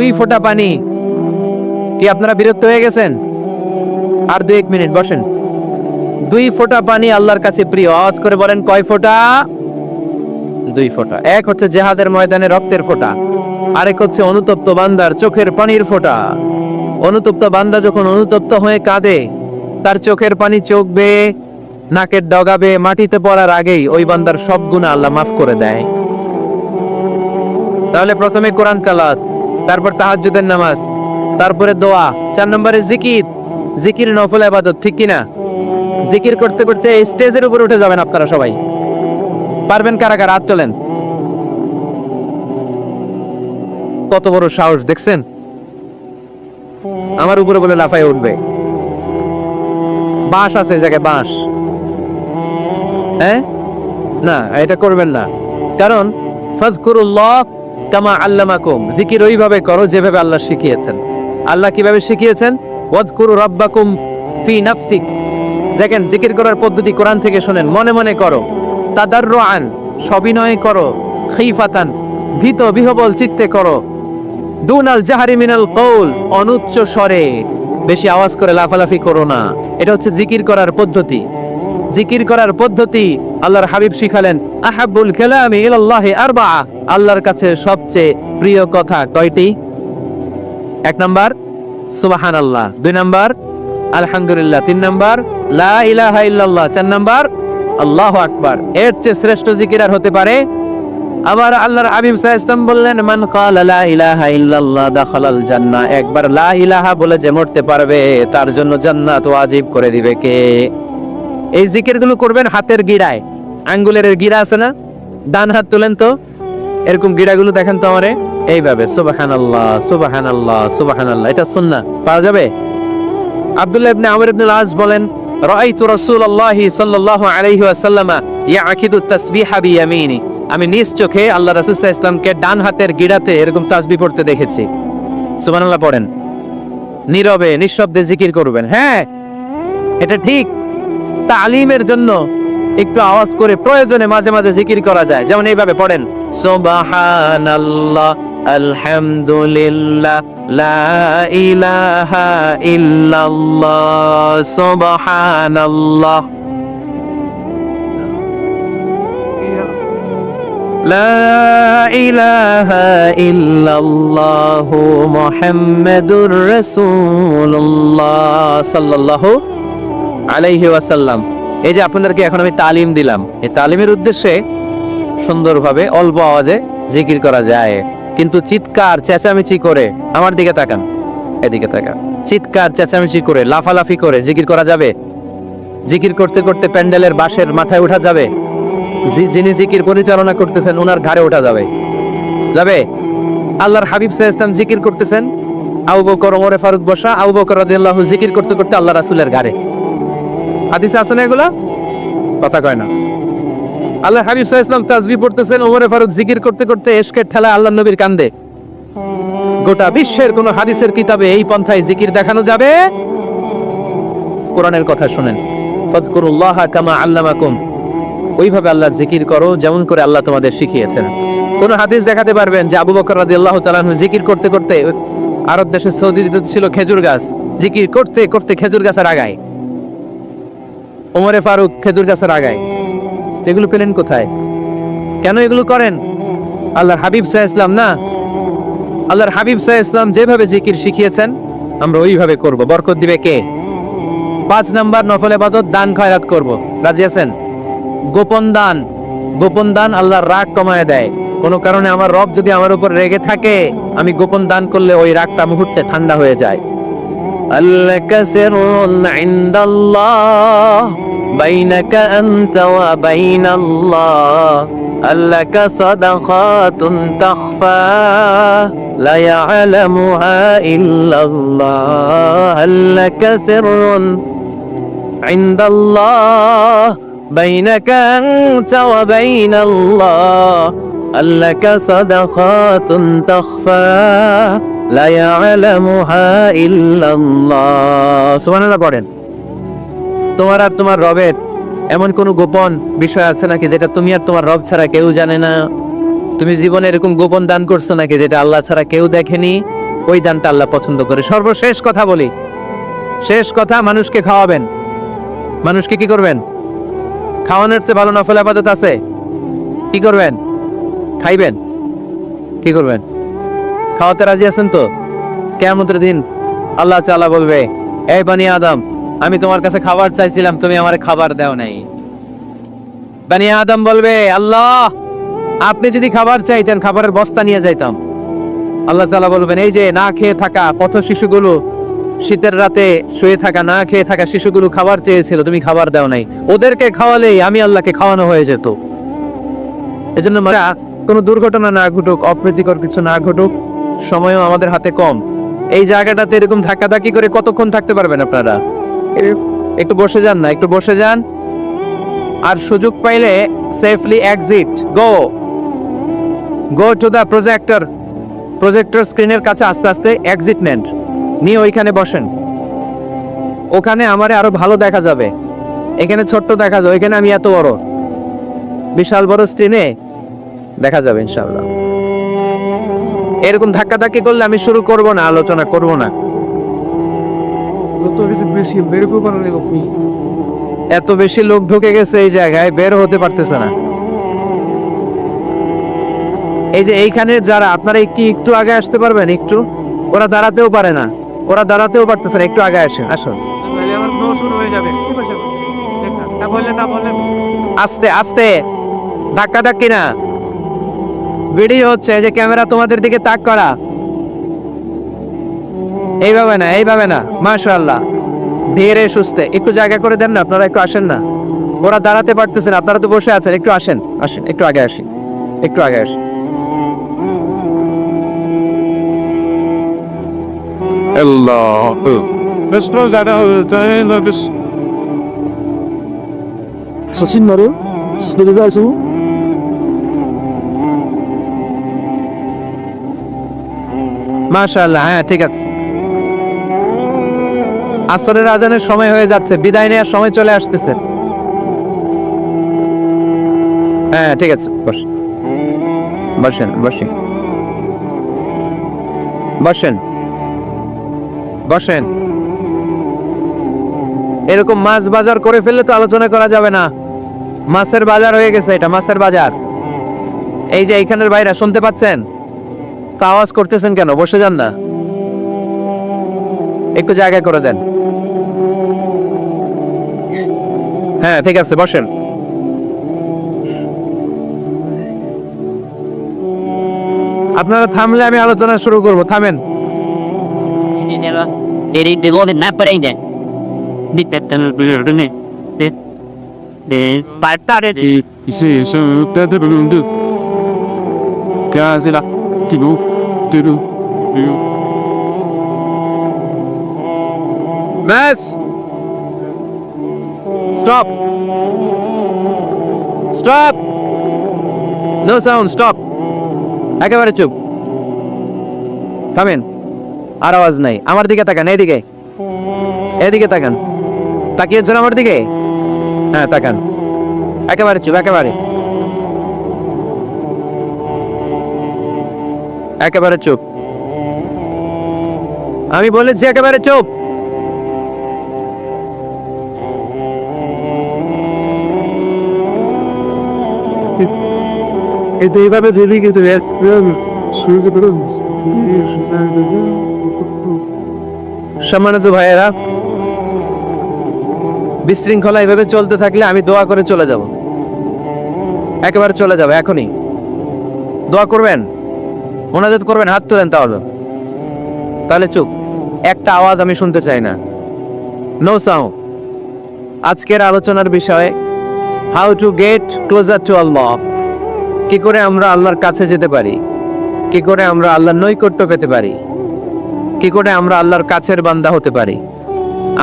2 ফোঁটা পানি। কি আপনারা বিরক্ত হয়ে গেছেন? আর 2-1 মিনিট বসেন। 2 ফোঁটা পানি আল্লাহর কাছে প্রিয়। আওয়াজ করে বলেন কয় ফোঁটা? 2 ফোঁটা। এক হচ্ছে জিহাদের ময়দানে রক্তের ফোঁটা, আরেক হচ্ছে অনুতপ্ত বান্দার চোখের পানির ফোঁটা। অনুতপ্ত বান্দা যখন অনুতপ্ত হয়ে কাঁদে, তার চোখের পানি চোখ বেয়ে নাকের ডগাবে মাটিতে পড়ার আগেই ওই বান্দার সব গুনাহ আল্লাহ মাফ করে দেয়। তাহলে প্রথমে কোরআন তেলাওয়াত, তারপর তাহাজ্জুদের নামাজ, তারপরে দোয়া, 4 নম্বরে জিকির। জিকির নফল ইবাদত, ঠিক কিনা? জিকির করতে করতে স্টেজের উপরে উঠে যাবেন আপনারা সবাই। পারবেন কারা কারা? হাত তোলেন। কত বড় সাহস দেখছেন? আমার উপরে বলে লাফায় উঠবে। বাঁশ আছে এই জায়গায়, বাঁশ। হ্যাঁ, না এটা করবেন না, কারণ ফাযকুরুল্লাহ কামা আল্লামাকুম, জিকির ওইভাবে করো যেভাবে আল্লাহ শিখিয়েছেন। আল্লাহ কিভাবে শিখিয়েছেন? ওয়াযকুরু রাব্বাকুম ফি নাফসিক। দেখেন জিকির করার পদ্ধতি কোরআন থেকে শুনেন। মনে মনে করো, তাদাররুআন সবিনয়ে করো, খিফাতান ভীত বিহবল চিত্তে করো, দুনাল জাহারি মিনাল কওল অনুচ্চ স্বরে, বেশি আওয়াজ করে লাফালাফি করো না। এটা হচ্ছে জিকির করার পদ্ধতি। জিকির করার পদ্ধতি আল্লাহর হাবিব শিখালেন, আহাব্বুল কালামি ইলাল্লাহি আরবাআ, আল্লাহর কাছে সবচেয়ে প্রিয় কথা কয়টি? 1 নাম্বার সুবহানাল্লাহ, 2 নাম্বার আলহামদুলিল্লাহ, 3 নাম্বার লা ইলাহা ইল্লাল্লাহ, 4 নাম্বার আল্লাহু আকবার। এর চেয়ে শ্রেষ্ঠ জিকির আর হতে পারে? আবার আল্লাহর হাবিব সাল্লাল্লাহু আলাইহি ওয়াসাল্লাম বললেন, মান ক্বালা লা ইলাহা ইল্লাল্লাহ দাখালাল জান্নাহ, একবার লা ইলাহা বলে যে মরতে পারবে তার জন্য জান্নাত ওয়াজিব করে দিবে কে? এই জিকিরগুলো করবেন হাতের গিরায়, আঙ্গুলের গিরা আছে না, ডান হাত তোলেন তো, এরকম গিরাগুলো দেখেন তো আমারে, এইভাবে সুবহানাল্লাহ সুবহানাল্লাহ সুবহানাল্লাহ। এটা সুন্নাহ, পাওয়া যাবে? আব্দুল্লাহ ইবনে আমর ইবনে আল-আস বলেন, রাআইতু রাসূলুল্লাহি সাল্লাল্লাহু আলাইহি ওয়াসাল্লাম ইয়াকিদু তাসবিহা বিয়ামিনি, আমি নিজ চোখে আল্লাহ রাসূল সাল্লাল্লাহু আলাইহি ওয়াসাল্লামকে ডান হাতের গিরাতে এরকম তাসবিহ পড়তে দেখেছি। সুবহানাল্লাহ পড়েন, নীরবে নিঃশব্দে জিকির করবেন। হ্যাঁ, এটা ঠিক। তালিমের জন্য একটু আওয়াজ করে প্রয়োজনে মাঝে মাঝে জিকির করা যায়, যেমন এইভাবে পড়েন, সুবহানাল্লাহ আলহামদুলিল্লাহ লা ইলাহা ইল্লাল্লাহ সুবহানাল্লাহ লা ইলাহা ইল্লাল্লাহ মুহাম্মাদুর রাসূলুল্লাহ সাল্লাল্লাহু আলাইহি ওয়াসাল্লাম। এই যে আপনাদেরকে এখন আমি তালিম দিলাম, এই তালিমের উদ্দেশ্যে সুন্দরভাবে অল্প আওয়াজে জিকির করা যায়, কিন্তু চিৎকার চেঁচামেচি করে, আমার দিকে তাকান, এদিকে তাকান, চিৎকার চেঁচামেচি করে লাফালাফি করে জিকির করা যাবে? জিকির করতে করতে প্যান্ডেলের বাঁশের মাথায় ওঠা যাবে? যিনি জিকির পরিচালনা করতেছেন ওনার ঘাড়ে ওঠা যাবে? যাবে? আল্লাহর হাবিব সাল্লাল্লাহু আলাইহি ওয়াসাল্লাম জিকির করতেছেন, আবু বকর ওমর ফারুক বসা, আবু বকর রাদিয়াল্লাহু জিকির করতে করতে আল্লাহ রাসূলের ঘাড়ে। হাদিসে আছে না এগুলা? কথা কয় না। আল্লাহ হাবিব সাল্লাল্লাহু আলাইহি ওয়াসাল্লাম তাসবিহ পড়তেছেন, ওমর ফারুক জিকির করতে করতে ইশকের ঠেলা আল্লাহর নবীর কান্দে। গোটা বিশ্বের কোন হাদিসের কিতাবে এই পন্থায় জিকির দেখানো যাবে? কোরআনের কথা শুনেন, ফাযকুরুল্লাহ কামা আল্লামাকুম, ওইভাবে আল্লাহর জিকির করো যেমন করে আল্লাহ তোমাদের শিখিয়েছেন। কোন হাদিস দেখাতে পারবেন যে আবু বকর রাদিয়াল্লাহু তাআলা আনহু জিকির করতে করতে, আরব দেশে সৌদিতে ছিল খেজুর গাছ, জিকির করতে করতে খেজুর গাছের আগায়, ওমরে ফারুক খেজুর গাছের আগায়, এগুলো পেলেন কোথায়? কেন এগুলো করেন? আল্লাহর হাবিব সাল্লাল্লাহু আলাইহি ওয়াসাল্লাম না, আল্লাহর হাবিব সাল্লাল্লাহু আলাইহি ওয়াসাল্লাম যেভাবে জিকির শিখিয়েছেন আমরা ওইভাবে করব। বরকত দিবে কে? 5 নাম্বার নফল ইবাদত, দান খয়রাত করব। রাজি আছেন? গোপন দান, গোপন দান আল্লাহর রাগ কমায় দেয়। কোন কারণে আমার রব যদি আমার উপর রেগে থাকে, আমি গোপন দান করলে ওই রাগটা মুহূর্তে ঠান্ডা হয়ে যায়। আল্লাকা সিররুন ইনদাল্লাহ বাইনাকা আনতা ওয়া বাইনাল্লাহ, আল্লাকা সাদাকাতুন তাখফা লা ইয়ালামুহা ইল্লাল্লাহ, আল্লাকা সিররুন ইনদাল্লাহ বাইনাকা আনতা ওয়া বাইনাল্লাহ, আল্লাকা সাদাকাতুন তাখফা লা ইয়ালামুহা ইল্লাল্লাহ। সুবহানাল্লাহ পড়েন। তোমার আর তোমার রবের এমন কোন গোপন বিষয় আছে নাকি যেটা তুমি আর তোমার রব ছাড়া কেউ জানে না? তুমি জীবনে এরকম গোপন দান করছো নাকি যেটা আল্লাহ ছাড়া কেউ দেখেনি? ওই দানটা আল্লাহ পছন্দ করে। সর্বশেষ কথা বলি, শেষ কথা, মানুষকে খাওয়াবেন। মানুষকে কি করবেন? খাওয়ানোর চেয়ে ভালো নফল ইবাদত আছে? কি করবেন? খাইবেন। কি করবেন? খাওয়াতে রাজি আছেন তো? কিয়ামতের দিন আল্লাহ তাআলা বলবে, এই বানি আদম, আমি তোমার কাছে খাবার চাইছিলাম, তুমি আমারে খাবার দাও নাই। বানি আদম বলবে, আল্লাহ আপনি যদি খাবার চাইতেন খাবারের বস্তা নিয়ে যাইতাম। আল্লাহ তাআলা বলবেন, এই যে না খেয়ে থাকা পথ শিশুগুলো, শীতের রাতে শুয়ে থাকা না খেয়ে থাকা শিশুগুলো খাবার চেয়েছিল, তুমি খাবার দাও নাই, ওদেরকে খাওয়ালেই আমি আল্লাহকে খাওয়ানো হয়ে যেত। এজন্য কোনো দুর্ঘটনা না ঘটুক, অপ্রীতিকর কিছু না ঘটুক, সময়ও আমাদের হাতে কম। এই জায়গাটাতে এরকম ধাক্কাধাক্কি করে কতক্ষণ থাকতে পারবেন আপনারা? একটু বসে যান না, একটু বসে যান। আর সুযোগ পাইলে safely exit, go to the projector স্ক্রিনের কাছে আস্তে আস্তে এক্সিট নেন, নিয়ে ওইখানে বসেন। ওখানে আমারে আরো ভালো দেখা যাবে, এখানে ছোট্ট দেখা যাবে, এখানে আমি এত বড়, বিশাল বড় স্ক্রিনে দেখা যাবে ইনশাআল্লাহ। এরকম ধাক্কাধাক্কি করলে আমি শুরু করব না, আলোচনা করব না। এত বেশি লোক ঢুকে গেছে এই জায়গায়, বের হতে পারতেছে না। এই যে এইখানে যারা, আপনারা কি একটু আগে আসতে পারবেন? একটু, ওরা দাঁড়াতেও পারে না, ওরা দাঁড়াতেও পারতেছে না, একটু আগে আসেন, আসুন। আস্তে আস্তে, ধাক্কাধাক্কি না, ভিডিও হচ্ছে, যে ক্যামেরা তোমাদের দিকে তাক করা, এইভাবে না, এইভাবে না। মাশাআল্লাহ, ধীরে সুস্থে একটু জায়গা করে দেন না, আপনারা একটু আসেন না। ওরা দাঁড়াতে পারতেছেন, আপনারা তো বসে আছেন, একটু আসেন, আসেন, একটু আগে আসেন, একটু আগে আসেন। Allah. Let's close that out. Sachin मारो सुविधा सु মাশাআল্লাহ, হ্যাঁ ঠিক আছে। আসরের আজানের সময় হয়ে যাচ্ছে, বিদায় নেওয়ার সময় চলে আসতেছে। হ্যাঁ ঠিক আছে, বসেন বসেন বসেন বসেন বসেন। এরকম মাছ বাজার করে ফেললে তো আলোচনা করা যাবে না। মাছের বাজার হয়ে গেছে এটা, মাছের বাজার। এই যে এইখানের বাইরে শুনতে পাচ্ছেন তো, আওয়াজ করতেছেন কেন? বসে যান না, একটু জায়গা করে দেন। হ্যাঁ ঠিক আছে, বসেন। আপনারা থামলে আমি আলোচনা শুরু করব, থামেন। Mass! Stop! Stop! No sound, stop! একেবারে চুপ, থামেন, আর আওয়াজ নাই। আমার দিকে তাকান, এইদিকে, এদিকে তাকান। তাকিয়েছেন আমার দিকে? হ্যাঁ তাকান, একেবারে চুপ, একেবারে একেবারে চুপ। আমি বলেছি একেবারে চুপ। এটা এইভাবে ভেবে কিন্তু শুরুকে বেরো সম্মানিত ভাইয়েরা, বিশৃঙ্খলা এভাবে চলতে থাকলে আমি দোয়া করে চলে যাব, একেবারে চলে যাব এখনই। দোয়া করবেন, মোনাজাত করবেন, হাত তোলেন, তাহলে চুপ, একটা আওয়াজ আমি শুনতে চাই না। No sound. আজকের আলোচনার বিষয়, how to get closer to আল্লাহ। কি করে আমরা আল্লাহর কাছে যেতে পারি, কি করে আমরা আল্লাহর নৈকট্য পেতে পারি, কি করে আমরা আল্লাহর কাছের বান্দা হতে পারি।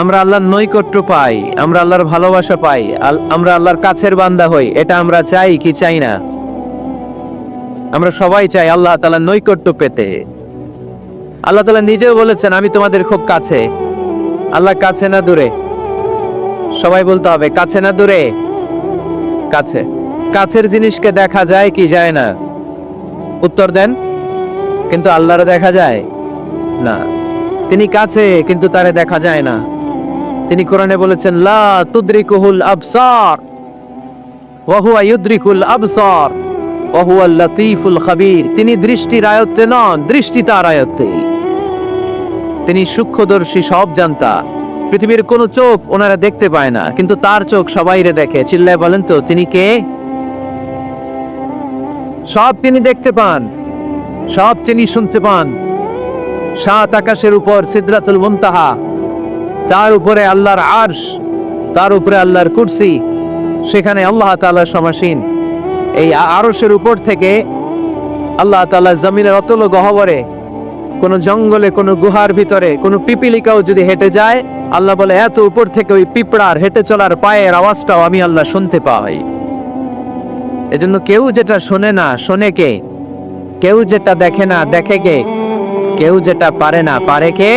আমরা আল্লাহর নৈকট্য পাই, আমরা আল্লাহর ভালোবাসা পাই, আমরা আল্লাহর কাছের বান্দা হই, এটা আমরা চাই কি চাই না? আমরা সবাই চাই আল্লাহ তাআলার নৈকট্য পেতে। আল্লাহ তাআলা নিজেও বলেছেন, আমি তোমাদের খুব কাছে। আল্লাহ কাছে না দূরে? সবাই বলতে হবে, কাছে না দূরে? কাছে। কাছের জিনিসকে দেখা যায় কি যায় না? উত্তর দেন। কিন্তু আল্লাহরে দেখা যায়? না, তিনি কাছে কিন্তু তারে দেখা যায় না। তিনি কোরআনে বলেছেন লা তুদরিকুহুল আবসার ওয়া হুয়া ইউদরিকুল আবসার ওয়া হুয়াল লাতীফুল খাবীর। তিনি দৃষ্টির আয়ত্তে নন, দৃষ্টি তার আয়ত্তে। তিনি সূক্ষ্মদর্শী, সব জানতা। পৃথিবীর কোন চোখ ওনারা দেখতে পায় না, কিন্তু তার চোখ সবাইরে দেখে। চিল্লায় বলেন তো তিনি কে? সব তিনি দেখতে পান, সব তিনি শুনতে পান। সাত আকাশের উপর সিদরাতুল মুনতাহা, তার উপরে আল্লাহর আরশ, তার উপরে আল্লাহর কুরসি, সেখানে আল্লাহ তাআলা সমাসীন। এই আরশের উপর থেকে আল্লাহ তাআলা জমিনের অতল গহ্বরে, কোন জঙ্গলে, কোন গুহার ভিতরে কোন পিপিলিকাও যদি হেঁটে যায়, আল্লাহ বলে এত উপর থেকে ওই পিঁপড়ার হেঁটে চলার পায়ের আওয়াজটাও আমি আল্লাহ শুনতে পাই। এজন্য কেউ যেটা শোনে না, শোনে কে? কেউ যেটা দেখে না, দেখে কে? কেউ যেটা পারে না, পারে কে?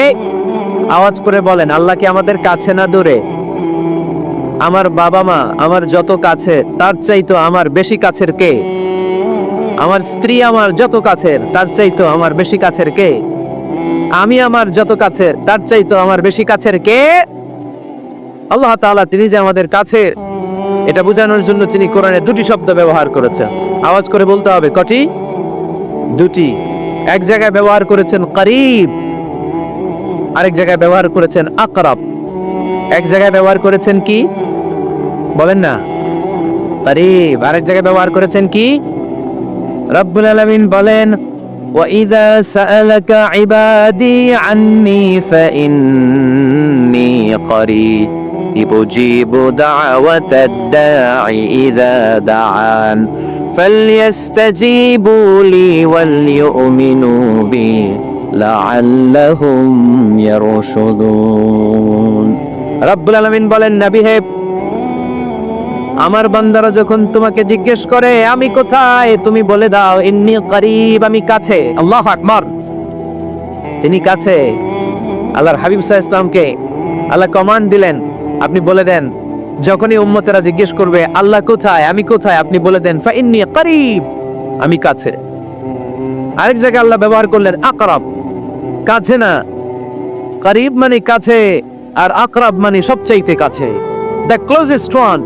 আওয়াজ করে বলেন, আল্লাহ কি আমাদের কাছে না দূরে? আমার বাবা মা আমার যত কাছে, তার চাইতো আমার বেশি কাছের কে? আমার স্ত্রী আমার যত কাছের, তার চাইতো আমার বেশি কাছের কে? আমি আমার যত কাছের, তার চাইতো আমার বেশি কাছের কে? আল্লাহ তাআলা তিনি যে আমাদের কাছে, এটা বোঝানোর জন্য তিনি কোরআনে দুটি শব্দ ব্যবহার করেছেন। আওয়াজ করে বলতে হবে, কটি? দুটি। এক জায়গায় ব্যবহার করেছেন করিব, আরেক জায়গায় ব্যবহার করেছেন আকরাব। এক জায়গায় ব্যবহার করেছেন কি বলেন না? করিব। আরেক জায়গায় ব্যবহার করেছেন কি? রব্বুল আলামিন বলেন وَإِذَا سَأَلَكَ عِبَادِي عَنِّي فَإِنِّي قَرِيبٌ أُجِيبُ دَعْوَةَ الدَّاعِ إِذَا دَعَانِ فَلْيَسْتَجِيبُوا لِي وَلْيُؤْمِنُوا بِي لَعَلَّهُمْ يَرْشُدُونَ। রব্বুল আলামিন বলেন, নবী হে, আমার বান্দারা যখন তোমাকে জিজ্ঞেস করে আমি কোথায়, তুমি বলে দাও ইন্নী করিব, আমি কাছে। আল্লাহু আকবার, তিনি কাছে। আল্লাহর হাবিব সাল্লাল্লাহু আলাইহি ওয়াসাল্লামকে আল্লাহ কমান্ড দিলেন, আপনি বলে দেন, যখনই উম্মতেরা জিজ্ঞেস করবে আল্লাহ কোথায়, আমি কোথায়, আপনি বলে দেন ফা ইন্নী করিব, আমি কাছে। আরেক জায়গায় আল্লাহ ব্যবহার করলেন আকরাব, কাছে না। করিব মানে কাছে, আর আকরাব মানে সবচাইতে কাছে, the closest one,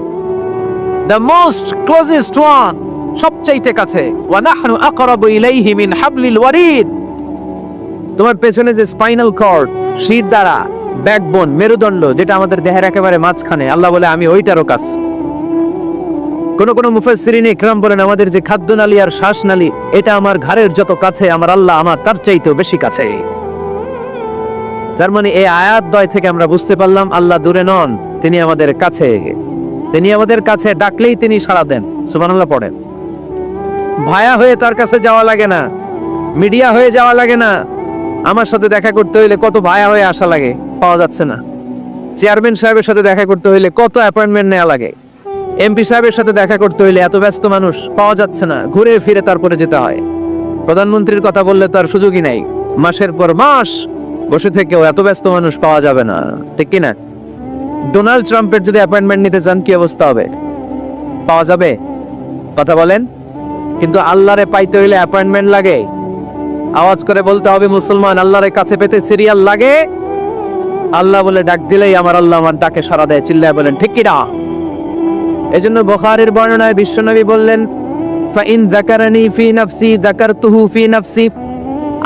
the most closest one, সবচাইতে কাছে। ওয়া নাহনু আকরাবু ইলাইহি মিন হাবলিল ওয়ারিদ। তোমার পেছনে যে স্পাইনাল কর্ড, শির দ্বারা, ব্যাকবোন, মেরুদণ্ড, যেটা আমাদের দেহের একেবারে মাঝখানে, আল্লাহ বলে আমি ওইটারও কাছে। কোন কোন মুফাসসিরিন ইকরাম বলেন আমাদের যে খাদ্যনালী আর শ্বাসনালী, এটা আমার ঘাড়ের যত কাছে, আমার আল্লাহ আমার তার চাইতেও বেশি কাছে। তার মানে এই আয়াত দ্বয় থেকে আমরা বুঝতে পারলাম আল্লাহ দূরে নন, তিনি আমাদের কাছে। তিনি আমাদের কাছে, ডাকলেই তিনি সাড়া দেন। সুবহানাল্লাহ পড়েন। ভায়া হয়ে তার কাছে যাওয়া লাগে না, মিডিয়া হয়ে যাওয়া লাগে না। আমার সাথে দেখা করতে হইলে কত ভায়া হয়ে আসা লাগে, পাওয়া যাচ্ছে না। চেয়ারম্যান সাহেবের সাথে দেখা করতে হইলে কত অ্যাপয়েন্টমেন্ট নেওয়া লাগে। এমপি সাহেবের সাথে দেখা করতে হইলে এত ব্যস্ত মানুষ, পাওয়া যাচ্ছে না, ঘুরে ফিরে তারপরে যেতে হয়। প্রধানমন্ত্রীর কথা বললে তার সুযোগই নাই, মাসের পর মাস বসে থেকেও এত ব্যস্ত মানুষ পাওয়া যাবে না, ঠিক কিনা? ডোনাল্ড ট্রাম্পের যদি অ্যাপয়েন্টমেন্ট নিতে চান কি অবস্থা হবে? পাওয়া যাবে? কথা বলেন। কিন্তু আল্লাহরে পাইতে হইলে অ্যাপয়েন্টমেন্ট লাগে। আওয়াজ করে বলতে হবে মুসলমান, আল্লাহরে কাছে পেতে সিরিয়াল লাগে। আল্লাহ বলে ডাক দিলেই আমার আল্লাহ আমার ডাকে সাড়া দেয়। চিল্লায় বলেন ঠিক কিনা? এজন্য বুখারীর বর্ণনায় বিশ্বনবী বললেন, ফাইন যাকারানি ফি নাফসি যাকারতুহু ফি নাফসি।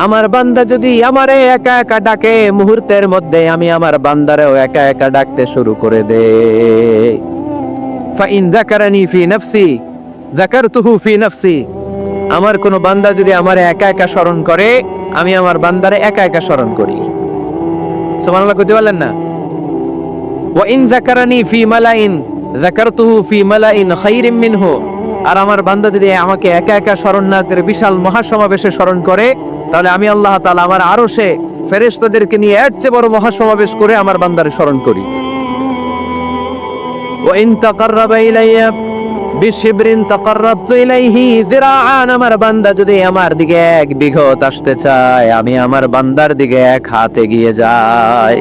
আমার বান্দা যদি আমারে একা একা ডাকে, মুহূর্তের মধ্যে আমি আমার বান্দারেও একা একা ডাকতে শুরু করে দেই। ফাইন যাকারানি ফি নাফসি যাকারতুহু ফি নাফসি। আমার কোন বান্দা যদি আমারে একা একা স্মরণ করে, আমি আমার বান্দারে একা একা স্মরণ করি। সুবহানাল্লাহ কইতে পারলেন না? ওয়া ইন যাকারানি ফি মালাইন যাকারতুহু ফি মালাইন খায়রিম মিনহু। আর আমার বান্দা যদি আমাকে একা একা স্মরণ না করে বিশাল মহাসমাবেশে স্মরণ করে, তাহলে আমি আল্লাহ তাআলা আমার আরশে ফেরেশতাদেরকে নিয়ে এর চেয়ে বড় মহাসমাবেশ করে আমার বান্দারে স্মরণ করি। ওয়া ইন তাকাররাবা ইলাইয়া বিশিবরিন তাকাররাবতু ইলাইহি যিরাআন। আমার বান্দা যদি আমার দিকে এক বিঘত আসতে চায়, আমি আমার বান্দার দিকে এক হাত এগিয়ে যাই।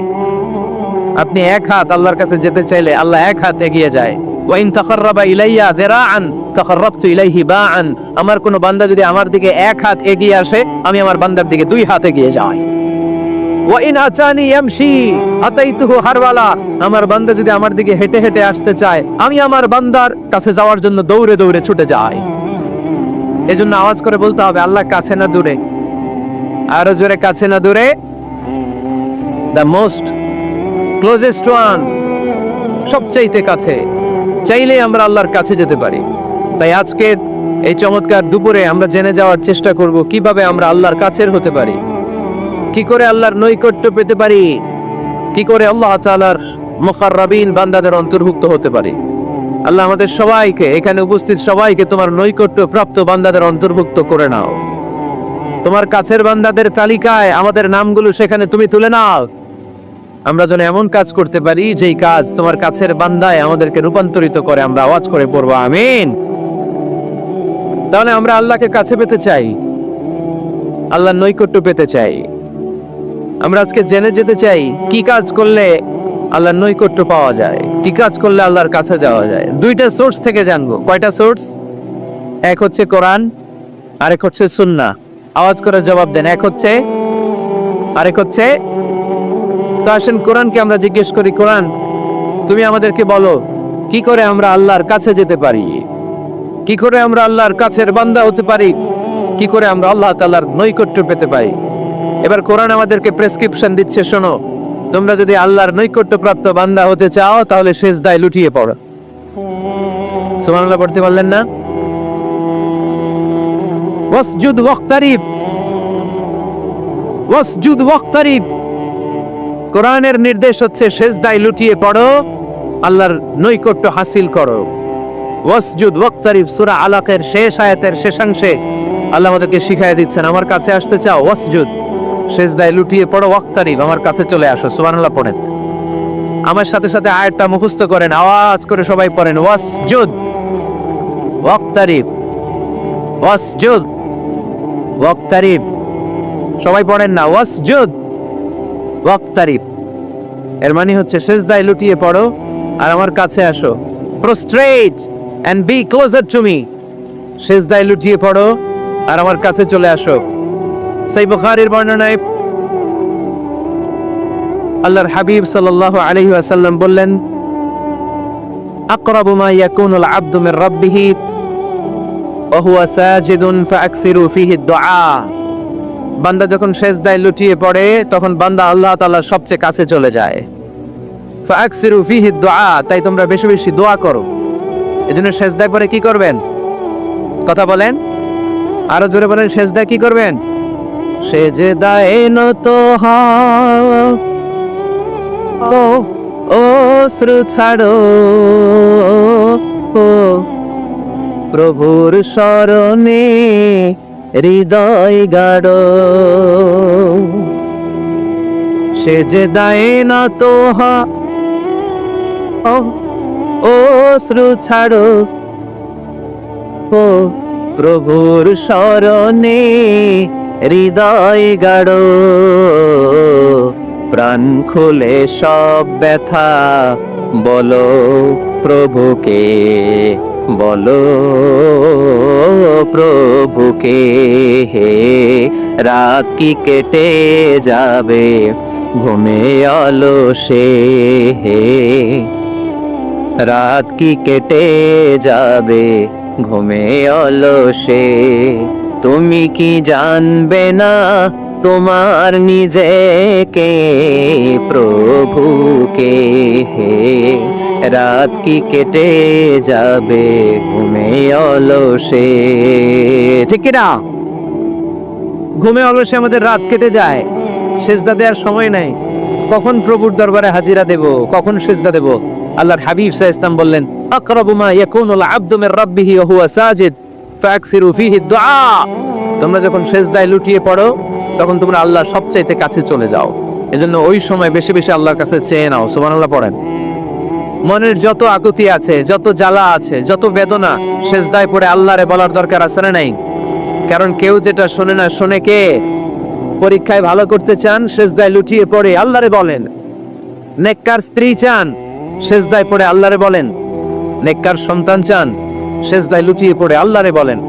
আপনি এক হাত আল্লাহর কাছে যেতে চাইলে আল্লাহ এক হাত এগিয়ে যায়। ওয়া ইন তাকাররাবা ইলাইয়া যিরাআন তাকাররাবতু ইলাইহি বাআন। আমার কোন বান্দা যদি আমার দিকে এক হাত এগিয়ে আসে, আমি আমার বান্দার দিকে দুই হাত এগিয়ে যাই। ওয়া ইন আতানি ইয়ামশি আতাইতুহু হারওয়ালা, আমার বান্দা যদি আমার দিকে হেঁটে হেঁটে আসতে চায়, আমি আমার বান্দার কাছে যাওয়ার জন্য দৌড়ে দৌড়ে ছুটে যাই। এজন্য আওয়াজ করে বলতে হবে, আল্লাহ কাছে না দূরে? আরো জোরে, কাছে না দূরে? দ্য মোস্ট ক্লোজেস্ট ওয়ান, সবচাইতে কাছে। চাইলে আমরা আল্লাহর কাছে যেতে পারি। তাই আজকে এই চমৎকার দুপুরে আমরা জেনে যাওয়ার চেষ্টা করব কিভাবে আমরা আল্লাহর কাছের হতে পারি, কি করে আল্লাহর নৈকট্য পেতে পারি, কি করে আল্লাহ তাআলার মুকাররাবিন বান্দাদের অন্তর্ভুক্ত হতে পারি। আল্লাহ আমাদের সবাইকে, এখানে উপস্থিত সবাইকে তোমার নৈকট্য প্রাপ্ত বান্দাদের অন্তর্ভুক্ত করে নাও। তোমার কাছের বান্দাদের তালিকায় আমাদের নামগুলো সেখানে তুমি তুলে নাও। আমরা যেন এমন কাজ করতে পারি যেই কাজ তোমার কাছের বান্দায় আমাদেরকে রূপান্তরিত করে। আমরা আওয়াজ করে পড়বো আমিন। তাহলে আমরা আল্লাহকে কাছে পেতে চাই, আল্লাহর নৈকট্য পেতে চাই। আমরা আজকে জেনে যেতে চাই কি কাজ করলে আল্লাহর নৈকট্য পাওয়া যায়, কি কাজ করলে আল্লাহর কাছে যাওয়া যায়। দুইটা সোর্স থেকে জানবো। কয়টা সোর্স? এক হচ্ছে কোরআন, আরেক হচ্ছে সুন্নাহ। আওয়াজ করে জবাব দেন, এক হচ্ছে, আরেক হচ্ছে। তো আসেন কোরআনকে আমরা জিজ্ঞেস করি, কোরআন তুমি আমাদেরকে বলো কি করে আমরা আল্লাহর কাছে যেতে পারি, কি করে আমরা আল্লাহর কাছের বান্দা হতে পারি, কি করে আমরা আল্লাহ তাআলার নৈকট্য পেতে পারি। এবার কোরআন আমাদেরকে প্রেসক্রিপশন দিচ্ছে, শোনো, তোমরা যদি আল্লাহর নৈকট্য প্রাপ্ত বান্দা হতে চাও তাহলে সিজদায় লুটিয়ে পড়ো। সুবহানাল্লাহ পড়তে পারলেন না? ওয়াসজুদ ওয়াক্তারিব, ওয়াসজুদ ওয়াক্তারিব। কোরআনের নির্দেশ হচ্ছে সিজদায় লুটিয়ে পড়ো, আল্লাহর নৈকট্য হাসিল করো। ওয়াসজুদ ওয়াক্তারিব সূরা আলাকের শেষ আয়াতের শেষাংশে আল্লাহ আমাদেরকে শিখাইয়া দিচ্ছেন, আমার কাছে আসতে চাও, ওয়াসজুদ, সিজদায় লুটিয়ে পড়ো, ওয়াক্তারিব, আমার কাছে চলে আসো। সুবহানাল্লাহ পড়েন। আমার সাথে সাথে আয়াতটা মুখস্থ করেন, আওয়াজ করে সবাই পড়েন, ওয়াসজুদ ওয়াক্তারিব, ওয়াসজুদ ওয়াক্তারিব। সবাই পড়েন না, ওয়াসজুদ ওয়াক্তারিব। এর মানে হচ্ছে সিজদায় লুটিয়ে পড়ো আর আমার কাছে আসো। Prostrate and be closer to me. সিজদায় লুটিয়ে পড়ো আর আমার কাছে চলে আসো। সহিহ বুখারীর বর্ণনায় আল্লাহর হাবিব সাল্লাল্লাহু আলাইহি ওয়াসাল্লাম বললেন, আকরাবু মা ইয়াকুনুল আবদু মির রাব্বিহি ওয়া হুয়া সাজিদুন ফাআকসিরু ফীহি দুআ। বান্দা যখন সিজদায় লুটিয়ে পড়ে তখন বান্দা আল্লাহ তাআলার সবচেয়ে কাছে চলে যায়। ফাআকসিরু ফীহি দুআ, তাই তোমরা বেশি বেশি দোয়া করো। এজন্য সিজদায় পড়ে কি করবেন? কথা বলেন, আরো জোরে বলেন, সিজদায় কি করবেন? সিজদায় নত হও, অশ্রু ছাড়ো, প্রভুর শরণে হৃদয় গাড়ো। সিজদায় নত হও, অশ্রু ছাড়ো, প্রভুর শরণে হৃদয় গাড়ো। প্রাণ খুলে সব ব্যথা বলো প্রভুকে, বলো প্রভুকে। হে রাত কি কেটে যাবে ঘুমে অলসে, হে রাত কি কেটে যাবে ঘুমে অলসে। তুমি কি জানবে না তোমার নিজেকে প্রভুকে, হে রাত কি কেটে যাবে ঘুমে অলসে। ঠিক কি না? ঘুমে অলসে আমাদের রাত কেটে যায়, সিজদা দেওয়ার সময় নাই। কখন প্রভুর দরবারে হাজিরা দেব, কখন সিজদা দেব? আল্লাহর হাবিব সাল্লাল্লাহু আলাইহি ওয়াসাল্লাম বললেন, আকরাবু মা ইয়াকুনুল আবদু মির রাব্বিহি ওয়া হুয়া সাজিদ ফাআকসিরু ফীহি দুআ। তোমরা যখন সিজদায় লুটিয়ে পড়ো তখন তোমরা আল্লাহর সবচাইতে কাছে চলে যাও। এজন্য ওই সময় বেশি বেশি আল্লাহর কাছে চেয়ে নাও। সুবহানাল্লাহ পড়েন। মনের যত আকুতি আছে, যত জ্বালা আছে, যত বেদনা, সিজদায় পড়ে আল্লাহরে বলার দরকার আছে না নাই? কারণ কেউ যেটা শোনে না, শোনে কে? পরীক্ষায় ভালো করতে চান, সিজদায় লুটিয়ে পড়ে আল্লাহরে বলেন। নেককার স্ত্রী চান, সিজদায় পড়ে আল্লাহরে বলেন। নেককার সন্তান চান, সিজদায় লুটিয়ে পড়ে আল্লাহরে বলেন।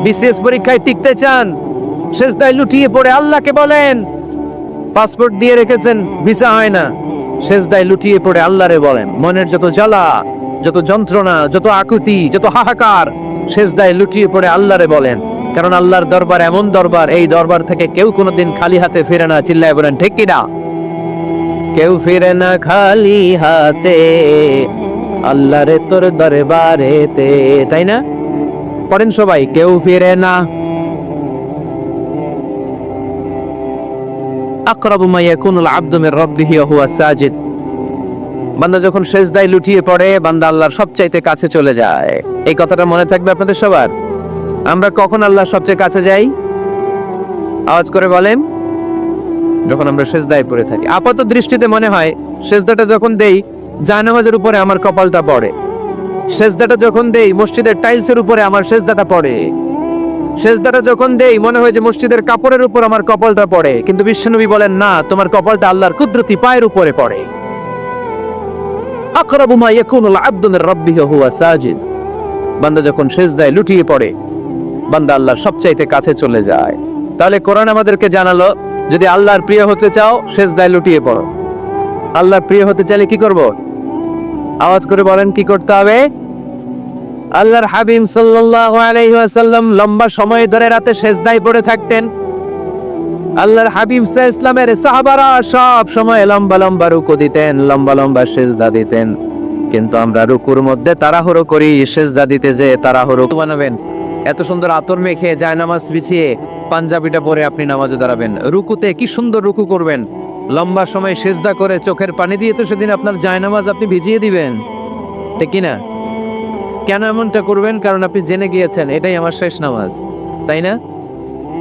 বিসিএস পরীক্ষায় টিকতে চান, সিজদায় লুটিয়ে পড়ে আল্লাহকে বলেন। পাসপোর্ট দিয়ে রেখেছেন, ভিসা হয় না, সেজদায় লুটিয়ে পড়ে আল্লাহরে বলেন। মনের যত জ্বালা, যত যন্ত্রণা, যত আকুতি, যত হাহাকার, সেজদায় লুটিয়ে পড়ে আল্লাহরে বলেন। কারণ আল্লাহর দরবার এমন দরবার, এই দরবার থেকে কেউ কোনোদিন খালি হাতে ফিরে না। চিল্লায় বলেন ঠিক কিনা? কেউ ফিরে না খালি হাতে আল্লাহরে তোর দরবারেতে, তাই না? পড়েন সবাই, কেউ ফিরে না। আকরাবু মা ইয়াকুনুল আবদু মির রাব্বিহি ওয়া হুয়া সাজিদ। বান্দা যখন সেজদায় লুটিয়ে পড়ে, বান্দা আল্লাহর সবচাইতে কাছে চলে যায়। এই কথাটা মনে থাকবে আপনাদের সবার। আমরা কখন আল্লাহর সবচেয়ে কাছে যাই? আওয়াজ করে বলেন, যখন আমরা সেজদায় পড়ে থাকি। আপাত দৃষ্টিতে মনে হয় সেজদাটা যখন দেই জায়নামাজের উপরে আমার কপালটা পড়ে, সেজদাটা যখন দেই মসজিদের টাইলসের উপরে আমার সেজদাটা পড়ে, সেজদাটা যখন দেই মনে হয় যে মসজিদের কাপড়ের উপর আমার কপালটা পড়ে। কিন্তু বিশ্বনবী বলেন না, তোমার কপালটা আল্লাহর কুদরতি পায়ের উপরে পড়ে। আকরাবু মা ইয়াকুনুল আবদু মির রাব্বিহি ওয়া হুয়া সাজিদ। বান্দা যখন সেজদায় লুটিয়ে পড়ে, বান্দা আল্লাহর সবচাইতে কাছে চলে যায়। তাহলে কোরআন আমাদেরকে জানালো, যদি আল্লাহর প্রিয় হতে চাও সেজদায় লুটিয়ে পড়ো। আল্লাহর প্রিয় হতে চাইলে কি করব? আওয়াজ করে বলেন, কি করতে হবে? আল্লাহর হাবিব সাল্লাল্লাহু আলাইহি ওয়াসাল্লাম লম্বা সময় ধরে রাতে সেজদায় পড়ে থাকতেন। আল্লাহর হাবিব সাল্লাল্লাহু আলাইহি ওয়াসাল্লামের সাহাবারা সব সময় লম্বা লম্বা রুকু দিতেন, লম্বা লম্বা সেজদা দিতেন। কিন্তু আমরা রুকুর মধ্যে তাড়াহুড়ো করি, সেজদা দিতে যে তাড়াহুড়ো বানাবেন। এত সুন্দর আতর মেখে জায়নামাজ বিছিয়ে পাঞ্জাবিটা পরে আপনি নামাজে দাঁড়াবেন, রুকুতে কি সুন্দর রুকু করবেন, লম্বা সময় সেজদা করে চোখের পানি দিয়ে তো সেদিন আপনার জায়নামাজ আপনি ভিজিয়ে দিবেন, ঠিক কি না? কেন এমনটা করবেন? কারণ আপনি জেনে গিয়েছেন এটাই আমার শেষ নামাজ, তাই না?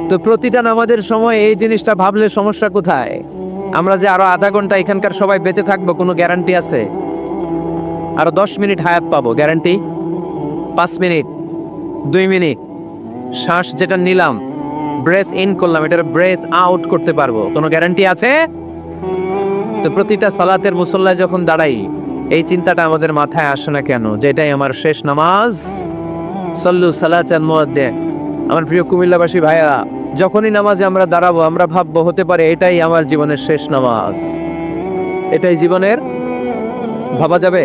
তো প্রতিটা নামাজের সময় এই জিনিসটা ভাবলে সমস্যা কোথায়? আমরা যে আরো আধা ঘন্টা এখানকার সবাই বেঁচে থাকবো, কোনো গ্যারান্টি আছে? আরো 10 মিনিট হায়াত পাবো, গ্যারান্টি? 5 মিনিট, 2 মিনিট, শ্বাস যেটা নিলাম, ব্রেথ ইন করলাম, এটার ব্রেথ আউট করতে পারবো, কোনো গ্যারান্টি আছে? তো প্রতিটা সালাতের মুসল্লায় যখন দাঁড়াই, এই চিন্তাটা আমাদের মাথায় আসে না কেন যে এটাই আমার শেষ নামাজ? সল্লু সালাতান মুআদ্দিন। আমার প্রিয় কুমিল্লাবাসী ভাইয়া, যখনই নামাজে আমরা দাঁড়াবো, আমরা ভাববো হতে পারে এটাই আমার জীবনের শেষ নামাজ, এটাই জীবনের, ভাবা যাবে?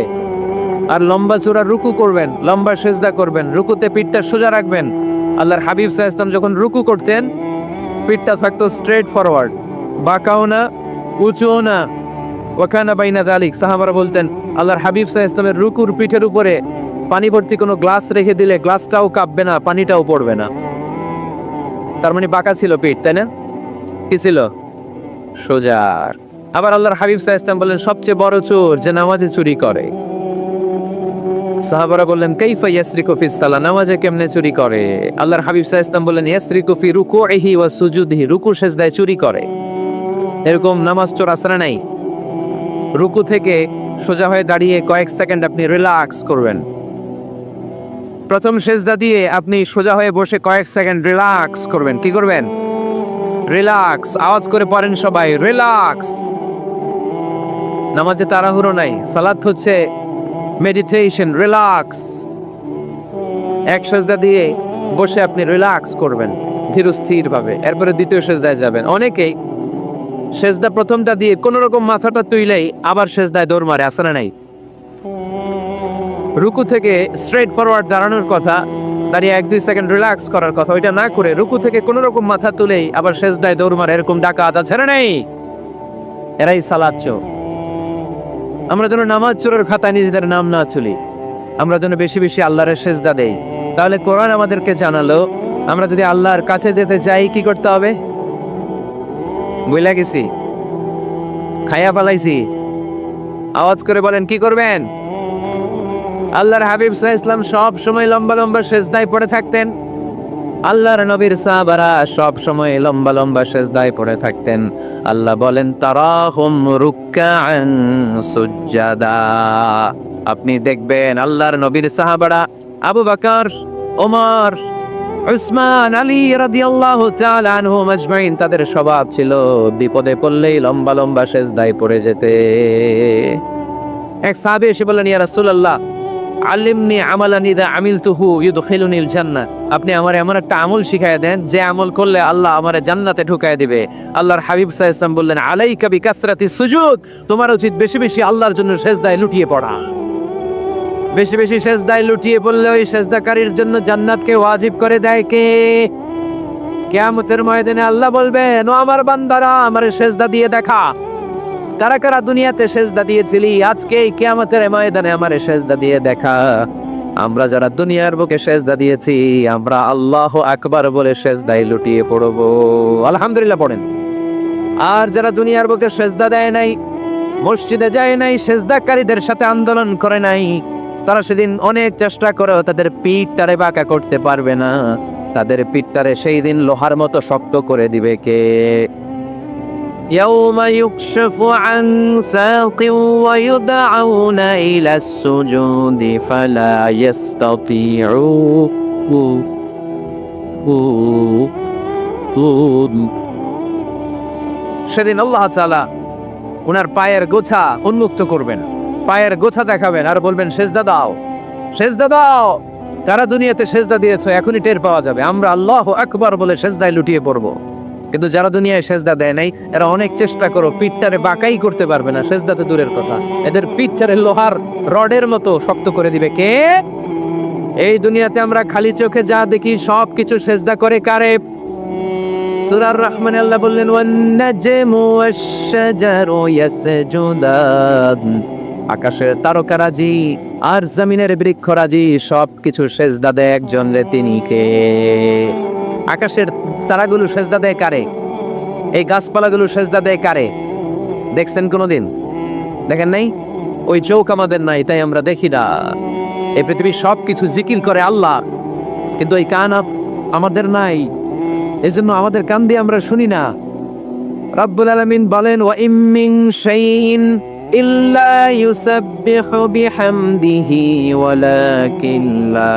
আর লম্বা চূড়া রুকু করবেন, লম্বা সেজদা করবেন, রুকুতে পিঠটা সোজা রাখবেন। আল্লাহর হাবিব সাল্লাল্লাহু আলাইহি ওয়াসাল্লাম যখন রুকু করতেন, পিঠটা থাকতো স্ট্রেট ফরওয়ার্ড, বাঁকাও না, উঁচুও না। ওয়াকানা বাইনা যালিক। সাহাবারা বলতেন আল্লাহর হাবিব সাল্লাল্লাহু আলাইহি ওয়াসাল্লামের রুকুর পিঠের উপরে পানি ভর্তি কোনো গ্লাস রেখে দিলে গ্লাসটাও কাঁপবে না, পানিটাও পড়বে না। তার মানে বাঁকা ছিল পিঠ, তাই না? কি ছিল? সোজা। আবার আল্লাহর হাবিব সাল্লাল্লাহু আলাইহি ওয়াসাল্লাম বললেন, সবচেয়ে বড় চোর যে নামাজে চুরি করে। সাহাবারা বললেন, কাইফা ইয়াসরিকু ফিস সালাহ, নামাজে কেমনে চুরি করে? আল্লাহর হাবিব সাল্লাল্লাহু আলাইহি ওয়াসাল্লাম বললেন, ইয়াসরিকু ফি রুকুইহি ওয়া সুজুদিহি, রুকু সেজদায় চুরি করে। এরকম নামাজ চোর আছে না নাই? রুকু থেকে সোজা হয়ে দাঁড়িয়ে কয়েক সেকেন্ড আপনি রিল্যাক্স করবেন। প্রথম সেজদা দিয়ে আপনি সোজা হয়ে বসে কয়েক সেকেন্ড রিল্যাক্স করবেন। কি করবেন? রিল্যাক্স। আওয়াজ করে পড়েন সবাই, রিল্যাক্স। নামাজে তাড়াহুড়ো নাই, সালাত হচ্ছে মেডিটেশন, রিল্যাক্স। এক সেজদা দিয়ে বসে আপনি রিল্যাক্স করবেন ধীর স্থির ভাবে, এরপরে দ্বিতীয় সেজদায় যাবেন। অনেকেই সেজদা প্রথমটা দিয়ে কোন রকম মাথাটা তুইলেই আবার সেজদায় দৌড় মারে, আসে না নাই? রুকু থেকে স্ট্রেট ফরওয়ার্ড দাঁড়ানোর কথা, দাঁড়িয়ে 1-2 সেকেন্ড রিল্যাক্স করার কথা, ওইটা না করে রুকু থেকে কোন রকম মাথা তুলেই আবার সেজদায় দৌড় মারে, এরকম ডাকাত আছে না নাই? এরাই সালাত চোর। আমরা যেন নামাজ চোরের খাতায় নিজেদের নাম না তুলি, আমরা যেন বেশি বেশি আল্লাহর সেজদা দেই। তাহলে কোরআন আমাদেরকে জানালো, আমরা যদি আল্লাহর কাছে যেতে চাই কি করতে হবে? বুঝলা গেছি? খায়া পালাইছি? আওয়াজ করে বলেন, কি করবেন? আল্লাহর হাবিব সাল্লাল্লাহু আলাইহি ওয়াসাল্লাম সব সময় লম্বা লম্বা সেজদায় পড়ে থাকতেন। আল্লাহর নবীর সাহাবারা সব সময় লম্বা লম্বা সেজদায় পড়ে থাকতেন। আল্লাহ বলেন, তারাহুম রুকআন সুজদা। আপনি দেখবেন আল্লাহর নবীর সাহাবারা আবু বকর, ওমর, উসমান, আলী রাদিয়াল্লাহু তাআলা আনহুম আজমাইন, তাদের স্বভাব ছিল বিপদে পড়লেই লম্বা লম্বা সেজদায় পড়ে যেতে। এক সাহাবী এসে বললেন, ইয়া রাসূলুল্লাহ, আল্লিমনি আমালান ইযা আমিলতুহু ইউদখিলুনিল জান্নাহ, আপনি আমার এমন একটা আমল শিখায় দেন যে আমল করলে আল্লাহ আমারে জান্নাতে ঢুকায় দিবে। আল্লাহর হাবিব সাল্লাল্লাহু আলাইহি ওয়াসাল্লাম বললেন, আলাইকা বিকাসরাতিস সুজুদ, তোমার উচিত বেশি বেশি আল্লাহর জন্য সেজদায় লুটিয়ে পড়া। বেশি বেশি সেজদায় লুটিয়ে পড়লে ওই সেজদাকারীর জন্য জান্নাতকে ওয়াজিব করে দেয় কে? কিয়ামতের ময়দানে আল্লাহ বলবেন, ও আমার বান্দারা, আমারে সেজদা দিয়ে দেখা। কারা কারা দুনিয়াতে সেজদা দিয়েছিলি, আজকে এই কিয়ামতের ময়দানে আমারে সেজদা দিয়ে দেখা। আমরা যারা দুনিয়ার বুকে সেজদা দিয়েছি, আমরা আল্লাহু আকবার বলে সেজদায় লুটিয়ে পড়ব। আলহামদুলিল্লাহ পড়েন। আর যারা দুনিয়ার বুকে সেজদা দেয় নাই, মসজিদে যায় নাই, সেজদাকারীদের সাথে আন্দোলন করে নাই, তারা সেদিন অনেক চেষ্টা করেও তাদের পিঠটারে বাঁকা করতে পারবে না। তাদের পিঠটারে সেই দিন লোহার মতো শক্ত করে দিবে কে? يوم يكشف عن ساق ويدعون إلى السجود فلا يستطيعون। সেদিন আল্লাহ তাআলা ওনার পায়ের গোছা উন্মুক্ত করবেন, পায়ের গোছা দেখাবেন আর বলবেন, সেজদা দাও, সেজদা দাও। কারা দুনিয়াতে সেজদা দিয়েছো এখনই টের পাওয়া যাবে। আমরা আল্লাহু আকবার বলে সেজদায় লুটিয়ে পড়বো। কিন্তু যারা দুনিয়ায় সেজদা দেয় নাই, এরা অনেক চেষ্টা করো, পিঠটারে বাঁকাই করতে পারবে না। সেজদাতে দূরের কথা, এদের পিঠটারে লোহার রডের মতো শক্ত করে দিবে কে? এই দুনিয়াতে আমরা খালি চোখে যা দেখি সব কিছু সেজদা করে কারে? সূরা আর-রহমানে আল্লাহ বললেন, ওয়ান নাজমু ওয়াশ-শাজারু ইয়াসজুদান, আকাশের তারকারাজি আর জমিনের বৃক্ষরাজি সব কিছু সেজদা দেয় একজন রে, তিনি কে? আকাশের তারাগুলো সেজদা দেয় কারে? এই গাছপালাগুলো সেজদা দেয় কারে? দেখছেন কোনোদিন? দেখেন নাই? ওই চোখ আমাদের নাই, তাই আমরা দেখি না। এই পৃথিবীর সব কিছু জিকির করে আল্লাহ, কিন্তু এই কান আমাদের নাই, এজন্য আমাদের কান দিয়ে আমরা শুনি না। রব্বুল আলামিন বলেন, ওয়া ইম মিন শাইইন ইল্লা ইউসাব্বিহু বিহামদিহি ওয়ালাকিন লা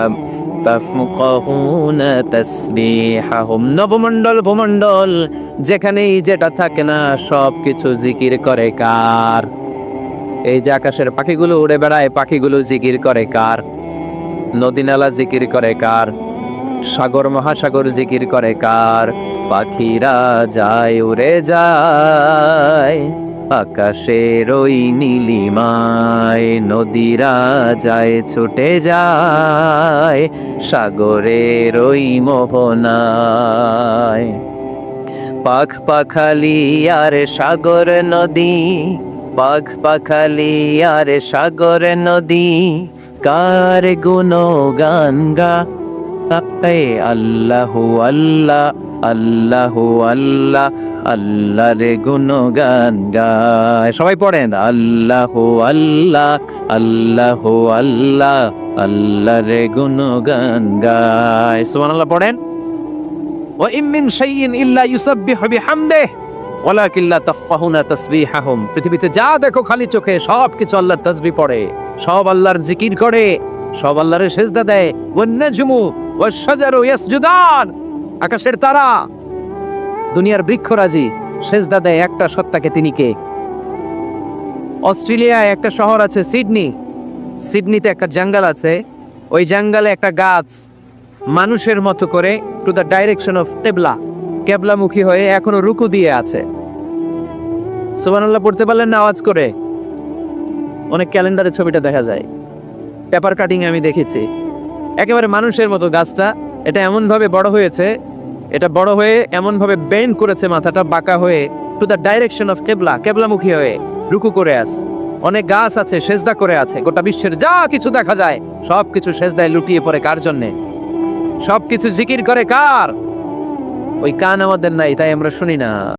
তাফকাহুনা তাসবিহাহুম। নবমণ্ডল ভূমণ্ডল যেখানেই যেটা থাকে না, সব কিছু জিকির করে কার? এই যে আকাশের পাখিগুলো উড়ে বেড়ায়, পাখিগুলো জিকির করে কার? নদী নালা জিকির করে কার? সাগর মহাসাগর জিকির করে কার? পাখিরা যায় উড়ে যায় আকাশের ওই নীলিমায়, নদীরা যায় ছুটে যায় সাগরের ওই মোহনায়। পাখ পাখালি আর সাগর নদী, পাখ পাখালি আর সাগর নদী, কার গুণগান গা আল্লাহু আল্লাহ, আল্লাহু আল্লাহ, আল্লাহর গুণগান গায়। সবাই পড়েন, আল্লাহু আল্লাহ, আল্লাহু আল্লাহ, আল্লাহর গুণগান গায়। সুবহানাল্লাহ পড়েন। ওয়া ইম মিন শাইইন ইল্লা ইউসাব্বিহু বিহামদিহি ওয়ালাকিন লা তাফকাহুনা তাসবিহাহুম। পৃথিবীতে যা দেখো খালি চোখে সব কিছু আল্লাহর তাসবিহ পড়ে, সব আল্লাহর জিকির করে, সব আল্লাহর সেজদা দেয়। ওয়ান নাজমু ওয়াশ-শাজারু ইয়াসজুদান, আকাশের তারা, দুনিয়ার বৃক্ষরাজি সেজদা দেয় একটা সত্তাকে, তিনি কে? অস্ট্রেলিয়ায় একটা শহর আছে সিডনি, সিডনিতে একটা জঙ্গল আছে, ওই জঙ্গলে একটা গাছ মানুষের মতো করে টু দ্য ডাইরেকশন অফ কিবলা, কেবলামুখী হয়ে এখনো রুকু দিয়ে আছে। সুবহানাল্লাহ পড়তে পারলেন না আওয়াজ করে? অনেক ক্যালেন্ডারে ছবিটা দেখা যায়, পেপার কাটিং আমি দেখেছি। একেবারে মানুষের মতো গাছটা, এটা এমন ভাবে বড় হয়েছে, এটা বড় হয়ে এমন ভাবে বেন্ড করেছে, মাথাটা বাঁকা হয়ে টু দ্য ডাইরেকশন অফ কিবলা, কেবলামুখী হয়ে রুকু করে আছে। অনেক গাছ আছে সেজদা করে আছে। গোটা বিশ্বের যা কিছু দেখা যায় সব কিছু সেজদায় লুটিয়ে পড়ে কার জন্যে? সব কিছু জিকির করে কার? ওই কান আমাদের নাই, তাই আমরা শুনি না।